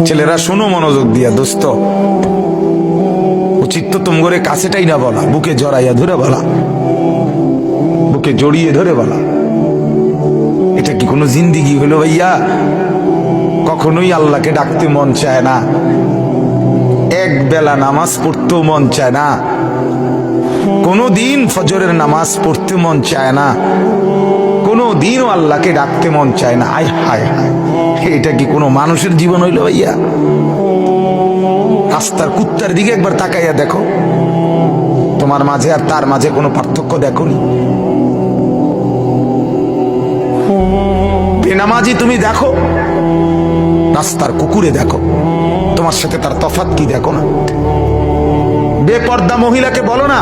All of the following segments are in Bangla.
ছেলেরা শোনো মনোযোগ দিয়া, দোস্ত উচিত তো তোমগরে কাছেটাই না বলা, বুকে জড়াইয়া ধরে বলা, বুকে জড়িয়ে ধরে বলা। এটা কি কোনো জিন্দিগি হলো ভাইয়া? কখনোই আল্লাহকে ডাকতে মন চায় না, এক বেলা নামাজ পড়তেও মন চায় না, কোনো দিন ফজরের নামাজ পড়তে মন চায় না, কোনো দিনও আল্লাহকে ডাকতে মন চায় না। আয় হায় হায়, এটা কি কোনো মানুষের জীবন হইল ভাইয়া? রাস্তার কুত্তার দিকে একবার তাকাইয়া দেখো, তোমার মাঝে আর তার মাঝে কোনো পার্থক্য দেখোনি? বেনামাজি তুমি দেখো, রাস্তার কুকুরে দেখো, তোমার সাথে তার তফাৎ কি দেখো না? বেপর্দা মহিলাকে বলো না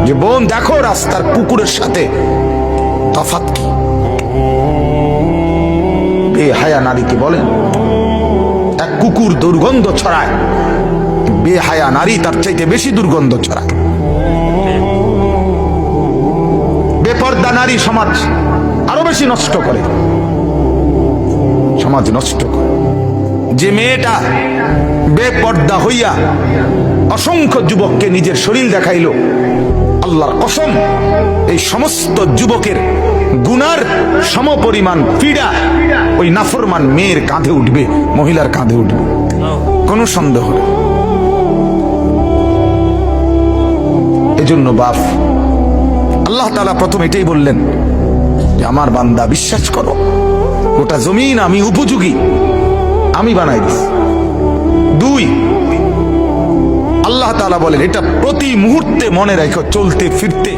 যে বোন দেখো রাস্তার কুকুরের সাথে তফাৎ কি? বেহায়া নারীকে বলেন এক কুকুর দুর্গন্ধ ছড়ায়, বেহায়া নারী তার চাইতে বেশি দুর্গন্ধ ছড়ায়। বেপর্দা নারী সমাজ আরো বেশি নষ্ট করে, সমাজ নষ্ট করে। যে মেয়েটা বেপর্দা হইয়া অসংখ্য যুবককে নিজের শরীর দেখাইল, আল্লাহর কসম এই সমস্ত যুবকের গুনার সমপরিমাণ পীড়া ওই নাফরমান মেয়ের কাঁধে উঠবে, মহিলার কাঁধে উঠবে, কোনো সন্দেহ নেই। এজন্য বাপ আল্লাহ তাআলা প্রথম এটাই বললেন যে আমার বান্দা বিশ্বাস করো, গোটা জমিন আমি উপযোগী, আমি বানাই দিছি। দুই, আল্লাহ তাআলা বলেন এটা প্রতি মুহূর্তে মনে রাখো, চলতে ফিরতে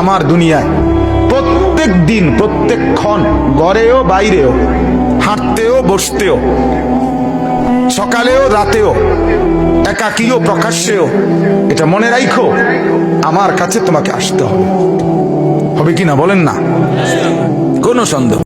আমার দুনিয়ায় প্রত্যেক দিন প্রত্যেক ক্ষণ, ঘরেও বাইরেও, হাঁটতেও বসতেও, সকালেও রাতেও, একাকীও প্রকাশ্যেও, এটা মনে রাখো আমার কাছে তোমাকে আসতে হবে। হবে কিনা বলেন না? কোনো সন্দেহ।